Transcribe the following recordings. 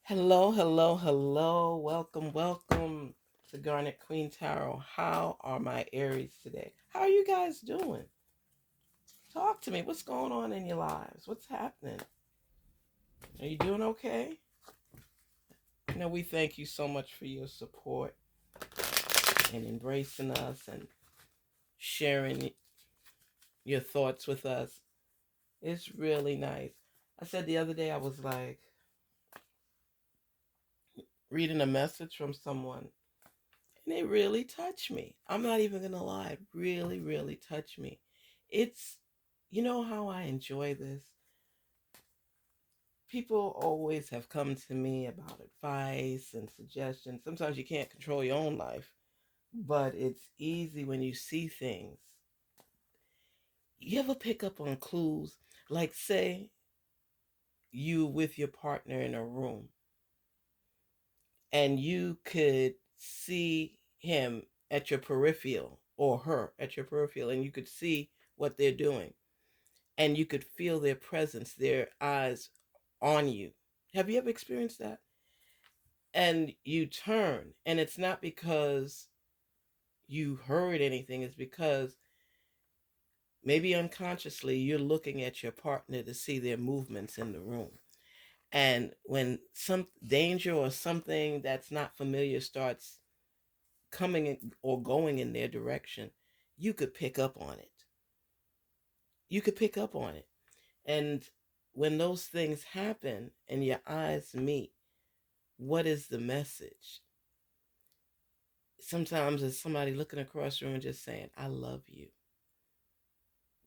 Hello, hello, hello. Welcome, welcome to Garnetqueentarot. How are my Aries today? How are you guys doing? Talk to me. What's going on in your lives? What's happening? Are you doing okay? We thank you so much for your support and embracing us and sharing your thoughts with us. It's really nice. I said the other day I was like reading a message from someone and it really touched me. I'm not even going to lie. It really, really touched me. It's, you know how I enjoy this? People always have come to me about advice and suggestions. Sometimes you can't control your own life, but it's easy when you see things. You ever pick up on clues? Like, say, you with your partner in a room and you could see him at your peripheral or her at your peripheral and you could see what they're doing and you could feel their presence, their eyes on you. Have you ever experienced that? And you turn, and it's not because you heard anything, it's because maybe unconsciously you're looking at your partner to see their movements in the room. And when some danger or something that's not familiar starts coming or going in their direction, you could pick up on it. You could pick up on it. And when those things happen and your eyes meet, what is the message? Sometimes it's somebody looking across the room and just saying, I love you.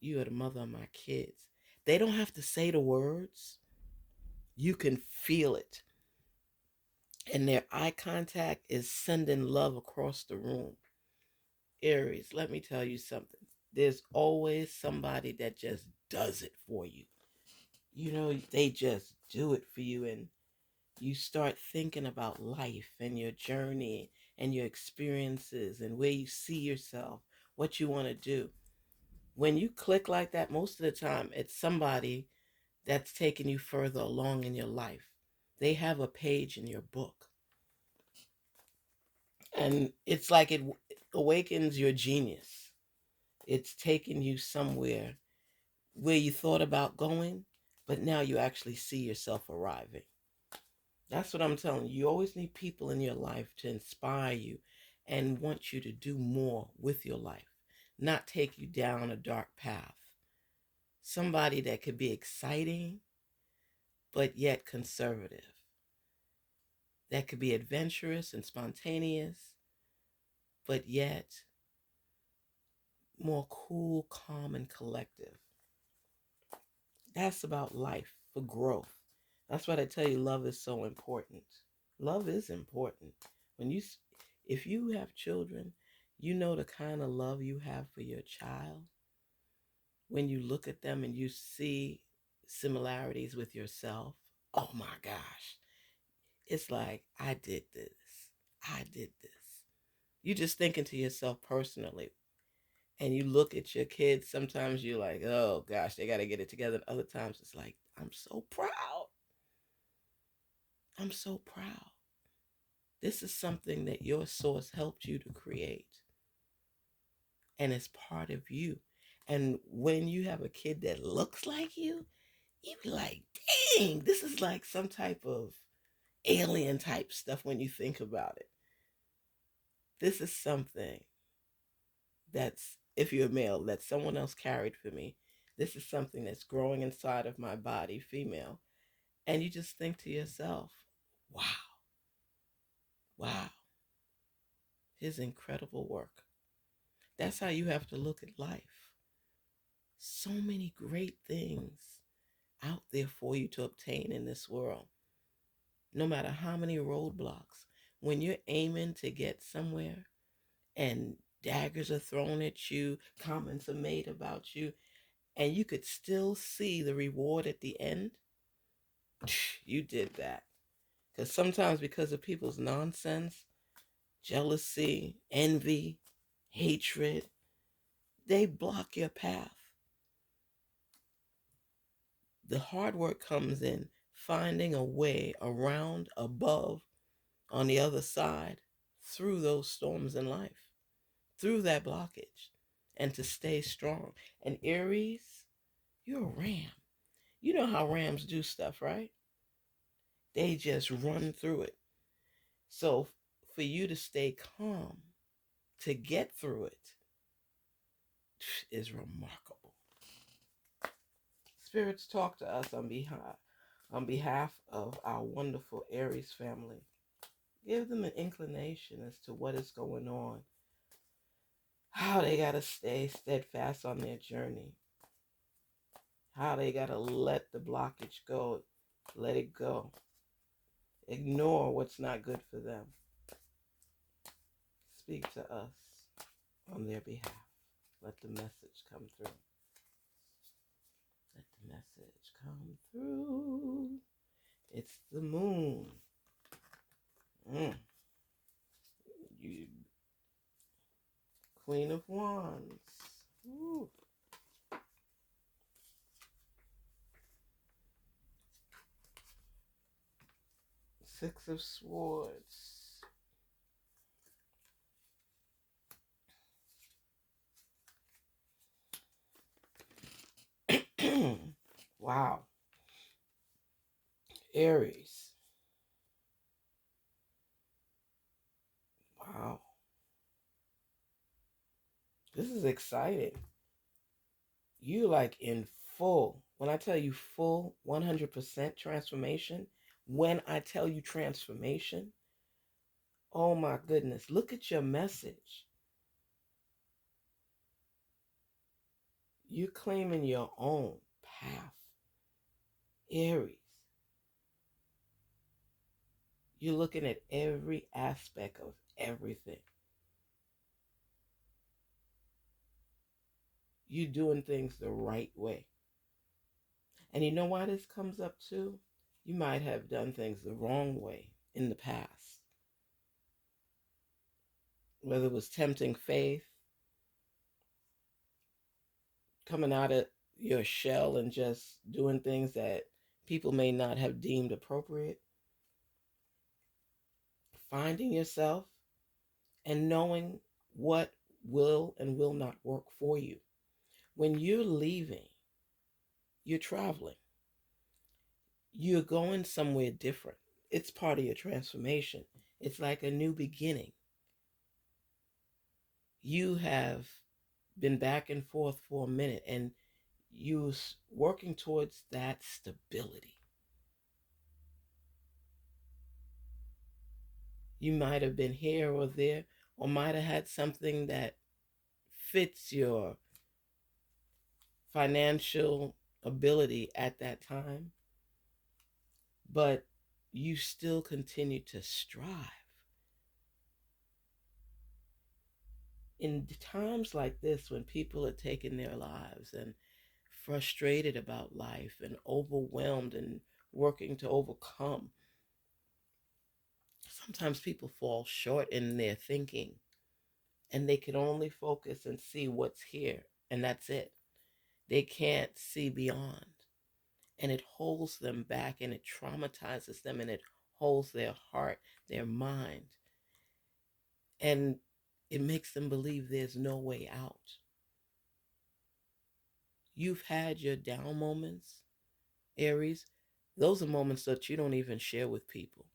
You are the mother of my kids. They don't have to say the words. You can feel it. And their eye contact is sending love across the room. Aries, let me tell you something. There's always somebody that just does it for you. They just do it for you. And you start thinking about life and your journey and your experiences and where you see yourself, what you want to do. When you click like that, most of the time, it's somebody that's taking you further along in your life. They have a page in your book. And it's like it awakens your genius. It's taking you somewhere where you thought about going, but now you actually see yourself arriving. That's what I'm telling you. You always need people in your life to inspire you and want you to do more with your life, not take you down a dark path. Somebody that could be exciting, but yet conservative. That could be adventurous and spontaneous, but yet more cool, calm, and collective. That's about life for growth. That's why I tell you love is so important. Love is important. When you if you have children, you know the kind of love you have for your child. When you look at them and you see similarities with yourself, oh my gosh. It's like, I did this. I did this. You just thinking to yourself personally. And you look at your kids, sometimes you're like, oh gosh, they got to get it together. And other times it's like, I'm so proud. I'm so proud. This is something that your source helped you to create. And it's part of you. And when you have a kid that looks like you be like, dang, this is like some type of alien type stuff when you think about it. This is something that's, if you're a male, that someone else carried for me. This is something that's growing inside of my body, female. And you just think to yourself, wow, wow, his incredible work. That's how you have to look at life. So many great things out there for you to obtain in this world. No matter how many roadblocks, when you're aiming to get somewhere and daggers are thrown at you, comments are made about you, and you could still see the reward at the end, you did that. Because sometimes, because of people's nonsense, jealousy, envy, hatred, they block your path. The hard work comes in finding a way around, above, on the other side, through those storms in life, through that blockage, and to stay strong. And Aries, you're a ram. You know how rams do stuff, right? They just run through it. So for you to stay calm, to get through it, is remarkable. Spirits, talk to us on behalf of our wonderful Aries family. Give them an inclination as to what is going on, how they got to stay steadfast on their journey, how they got to let the blockage go, let it go, ignore what's not good for them. Speak to us on their behalf. Let the message come through. Let the message come through. It's the moon. You, Queen of Wands. Ooh. Six of Swords. Wow. Aries. Wow. This is exciting. You like in full. When I tell you full 100% transformation, when I tell you transformation, oh my goodness, look at your message. You're claiming your own path. Aries. You're looking at every aspect of everything. You're doing things the right way. And you know why this comes up too? You might have done things the wrong way in the past. Whether it was tempting faith, coming out of your shell and just doing things that people may not have deemed appropriate. Finding yourself and knowing what will and will not work for you. When you're leaving, you're traveling. You're going somewhere different. It's part of your transformation. It's like a new beginning. You have been back and forth for a minute and you're working towards that stability. You might have been here or there, or might have had something that fits your financial ability at that time, but you still continue to strive. In times like this, when people are taking their lives and frustrated about life and overwhelmed and working to overcome, sometimes people fall short in their thinking and they can only focus and see what's here, and that's it. They can't see beyond. And it holds them back and it traumatizes them and it holds their heart, their mind. And it makes them believe there's no way out. You've had your down moments, Aries. Those are moments that you don't even share with people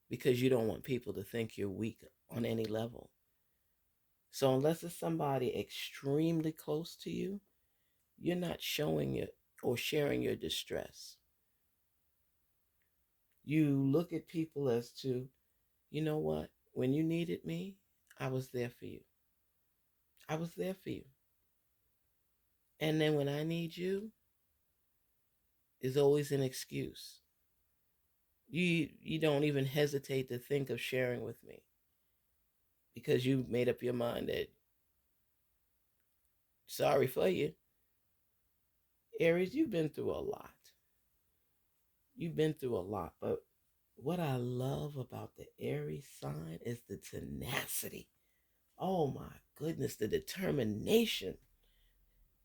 because you don't want people to think you're weak on any level. So unless it's somebody extremely close to you, you're not showing it or sharing your distress. You look at people as to, you know what? When you needed me, I was there for you. I was there for you. And then when I need you, is always an excuse. You don't even hesitate to think of sharing with me because you made up your mind that sorry for you. Aries, you've been through a lot. You've been through a lot, but what I love about the Aries sign is the tenacity. Oh my goodness, the determination,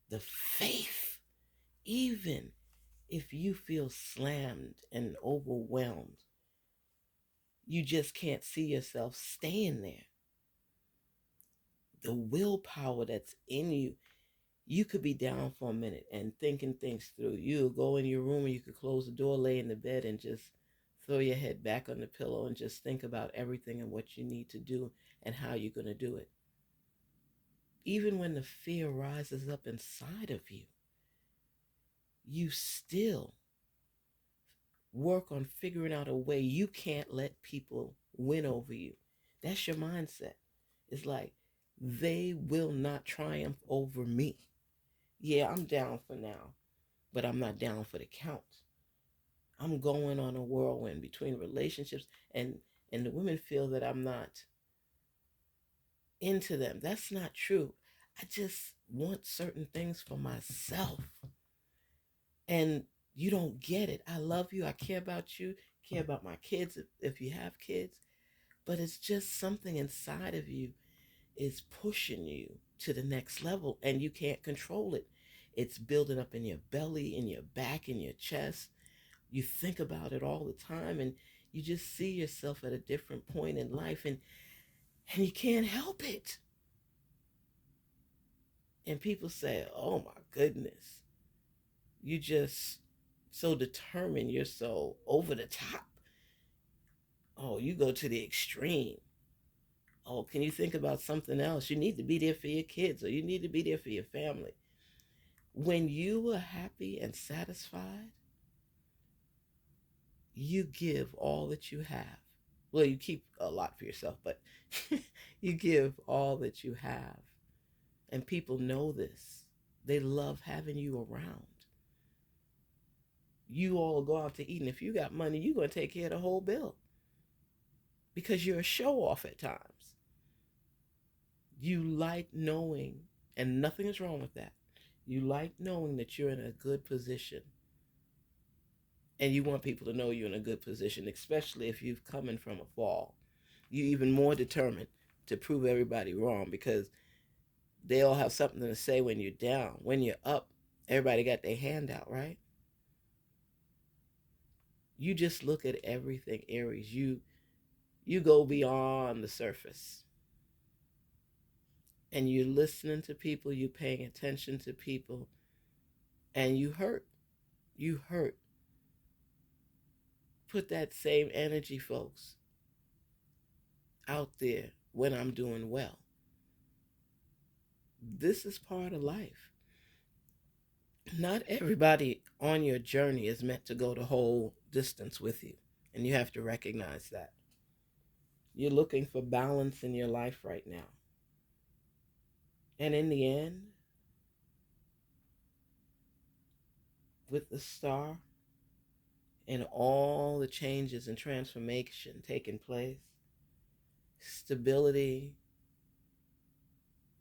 the faith, even If you feel slammed and overwhelmed, you just can't see yourself staying there. The willpower that's in you, you could be down for a minute and thinking things through. You'll go in your room and you could close the door, lay in the bed, and just throw your head back on the pillow and just think about everything and what you need to do and how you're going to do it. Even when the fear rises up inside of you, you still work on figuring out a way you can't let people win over you. That's your mindset. It's like, they will not triumph over me. Yeah, I'm down for now, but I'm not down for the count. I'm going on a whirlwind between relationships, and the women feel that I'm not into them. That's not true. I just want certain things for myself. And you don't get it. I love you. I care about you. Care about my kids if you have kids. But it's just something inside of you is pushing you to the next level, and you can't control it. It's building up in your belly, in your back, in your chest. You think about it all the time, and you just see yourself at a different point in life, and you can't help it. And people say, oh my goodness, you just so determined, you're so over the top. Oh, you go to the extreme. Oh, can you think about something else? You need to be there for your kids, or you need to be there for your family. When you are happy and satisfied, you give all that you have. Well, you keep a lot for yourself, but you give all that you have. And people know this. They love having you around. You all go out to eat, and if you got money, you're going to take care of the whole bill because you're a show off at times. You like knowing, and nothing is wrong with that. You like knowing that you're in a good position. And you want people to know you're in a good position, especially if you've coming from a fall. You're even more determined to prove everybody wrong because they all have something to say when you're down. When you're up, everybody got their hand out, right? You just look at everything, Aries. You go beyond the surface. And you're listening to people, you're paying attention to people, and you hurt. You hurt. Put that same energy, folks, out there when I'm doing well. This is part of life. Not everybody on your journey is meant to go the whole distance with you, and you have to recognize that. You're looking for balance in your life right now. And in the end, with the star and all the changes and transformation taking place, stability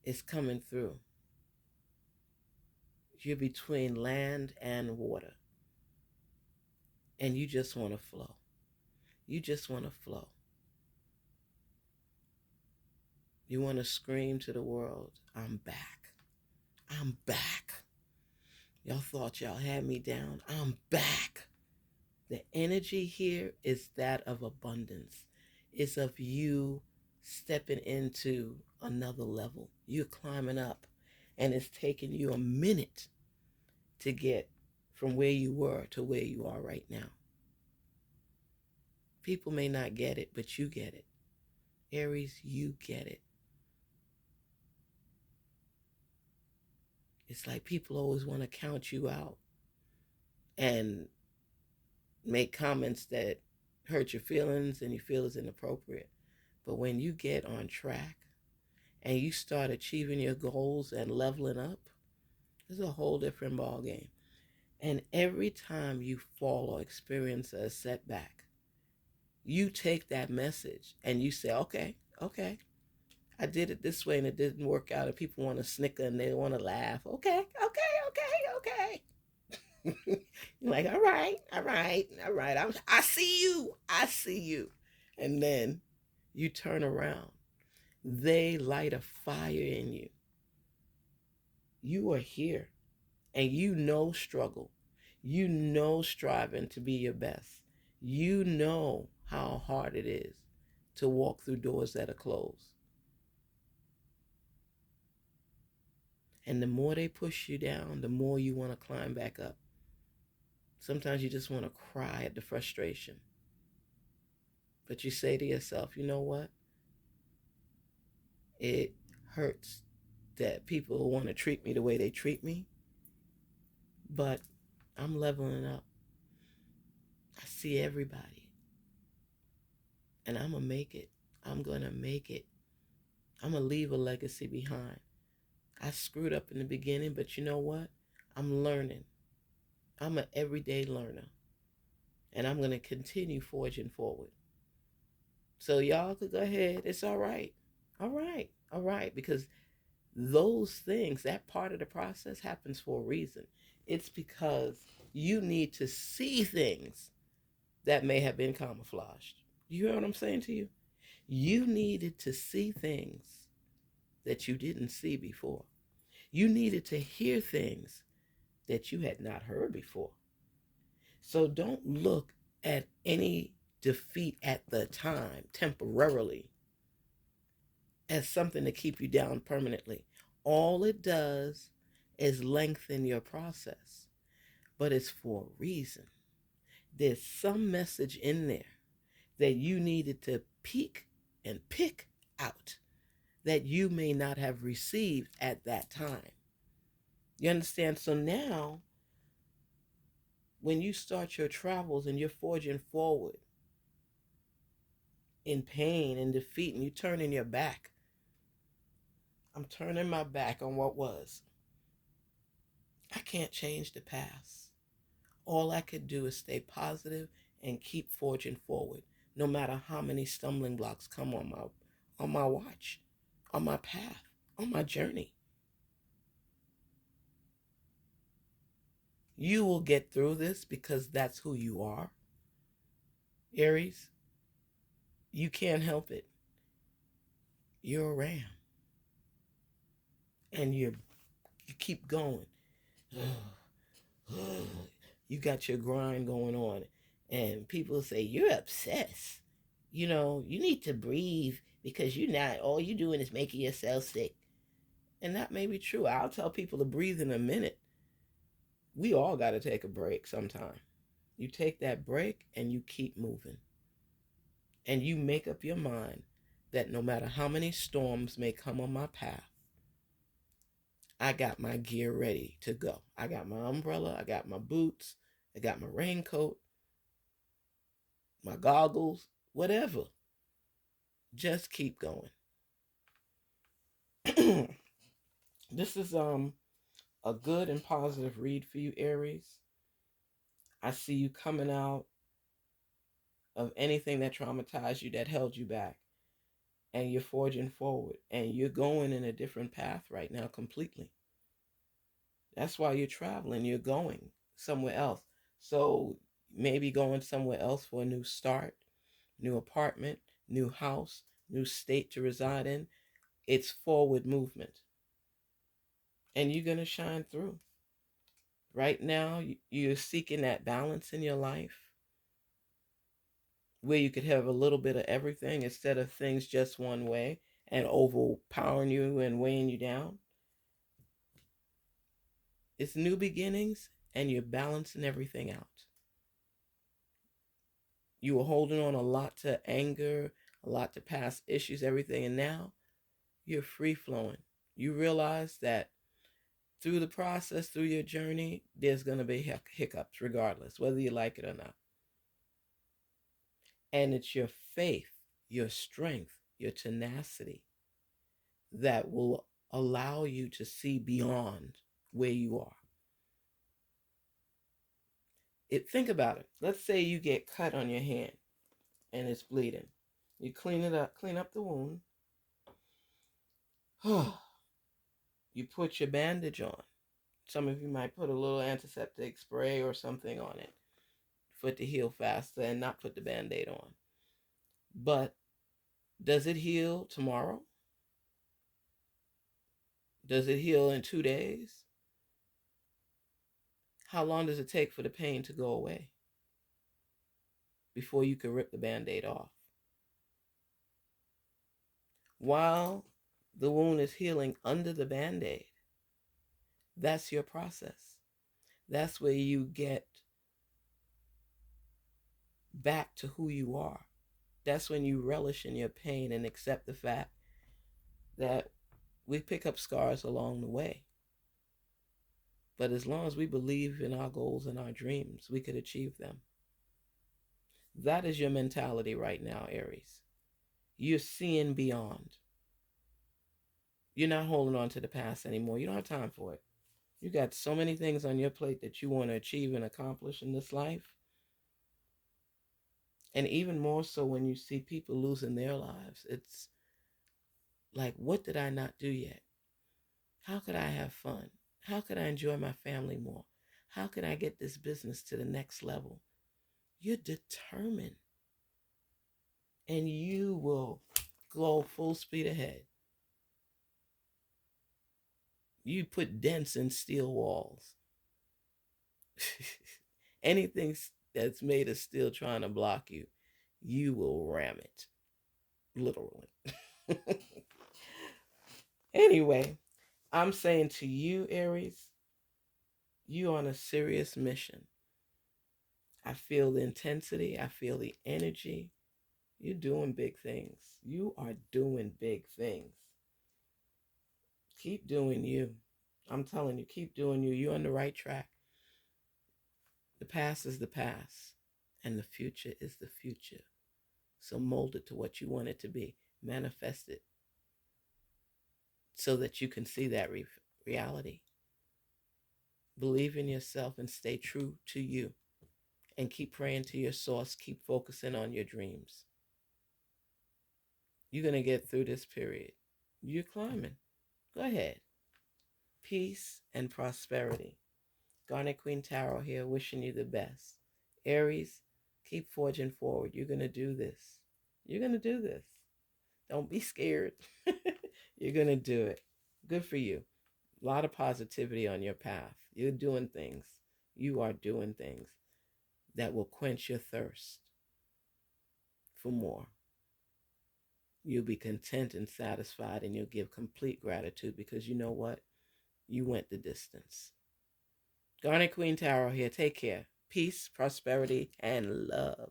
is coming through. You're between land and water, and you just want to flow. You just want to flow. You want to scream to the world, I'm back. I'm back. Y'all thought y'all had me down. I'm back. The energy here is that of abundance. It's of you stepping into another level. You're climbing up, and it's taking you a minute to get from where you were to where you are right now. People may not get it, but you get it. Aries, you get it. It's like people always want to count you out and make comments that hurt your feelings and you feel is inappropriate. But when you get on track and you start achieving your goals and leveling up, it's a whole different ball game. And every time you fall or experience a setback, you take that message and you say, okay, I did it this way and it didn't work out, and people want to snicker and they want to laugh. Okay. You're like, all right. I see you. And then you turn around. They light a fire in you. You are here, and you know struggle. You know striving to be your best. You know how hard it is to walk through doors that are closed. And the more they push you down, the more you want to climb back up. Sometimes you just want to cry at the frustration. But you say to yourself, you know what? It hurts that people want to treat me the way they treat me, but I'm leveling up. I see everybody, and I'm going to make it. I'm going to make it. I'm going to leave a legacy behind. I screwed up in the beginning, but you know what? I'm learning. I'm an everyday learner, and I'm going to continue forging forward. So y'all could go ahead. It's all right. All right. All right. Because those things, that part of the process happens for a reason. It's because you need to see things that may have been camouflaged. You hear what I'm saying to you? You needed to see things that you didn't see before. You needed to hear things that you had not heard before. So don't look at any defeat at the time, temporarily, as something to keep you down permanently. All it does is lengthen your process, but it's for a reason. There's some message in there that you needed to peek and pick out that you may not have received at that time. You understand? So now, when you start your travels and you're forging forward in pain and defeat, and you turn in your back, I'm turning my back on what was. I can't change the past. All I could do is stay positive and keep forging forward, no matter how many stumbling blocks come on my watch, on my path, on my journey. You will get through this because that's who you are. Aries, you can't help it. You're a ram. And you keep going. You got your grind going on. And people say, you're obsessed. You need to breathe because you're not, all you're doing is making yourself sick. And that may be true. I'll tell people to breathe in a minute. We all got to take a break sometime. You take that break and you keep moving. And you make up your mind that no matter how many storms may come on my path, I got my gear ready to go. I got my umbrella, I got my boots, I got my raincoat, my goggles, whatever. Just keep going. This is a good and positive read for you, Aries. I see you coming out of anything that traumatized you, that held you back, and you're forging forward, and you're going in a different path right now completely. That's why you're traveling. You're going somewhere else. So maybe going somewhere else for a new start, new apartment, new house, new state to reside in. It's forward movement. And you're going to shine through. Right now, you're seeking that balance in your life where you could have a little bit of everything instead of things just one way and overpowering you and weighing you down. It's new beginnings, and you're balancing everything out. You were holding on a lot to anger, a lot to past issues, everything, and now you're free flowing. You realize that through the process, through your journey, there's going to be hiccups regardless, whether you like it or not. And it's your faith, your strength, your tenacity that will allow you to see beyond where you are. Think about it. Let's say you get cut on your hand and it's bleeding. You clean it up, clean up the wound. You put your bandage on. Some of you might put a little antiseptic spray or something on it for it to heal faster and not put the Band-Aid on. But does it heal tomorrow? Does it heal in 2 days? How long does it take for the pain to go away before you can rip the Band-Aid off? While the wound is healing under the Band-Aid, that's your process. That's where you get back to who you are. That's when you relish in your pain and accept the fact that we pick up scars along the way. But as long as we believe in our goals and our dreams, we could achieve them. That is your mentality right now, Aries. You're seeing beyond. You're not holding on to the past anymore. You don't have time for it. You got so many things on your plate that you want to achieve and accomplish in this life. And even more so when you see people losing their lives. It's like, what did I not do yet? How could I have fun? How could I enjoy my family more? How can I get this business to the next level? You're determined. And you will go full speed ahead. You put dents in steel walls. Anything that's made of steel trying to block you, you will ram it. Literally. Anyway, I'm saying to you, Aries, you're on a serious mission. I feel the intensity. I feel the energy. You're doing big things. You are doing big things. Keep doing you. I'm telling you, keep doing you. You're on the right track. The past is the past, and the future is the future. So mold it to what you want it to be. Manifest it so that you can see that reality. Believe in yourself and stay true to you. And keep praying to your source. Keep focusing on your dreams. You're going to get through this period. You're climbing. Go ahead. Peace and prosperity. Garnetqueentarot here, wishing you the best. Aries, keep forging forward. You're going to do this. You're going to do this. Don't be scared. You're going to do it. Good for you. A lot of positivity on your path. You're doing things. You are doing things that will quench your thirst for more. You'll be content and satisfied, and you'll give complete gratitude because you know what? You went the distance. Garnetqueentarot here. Take care. Peace, prosperity, and love.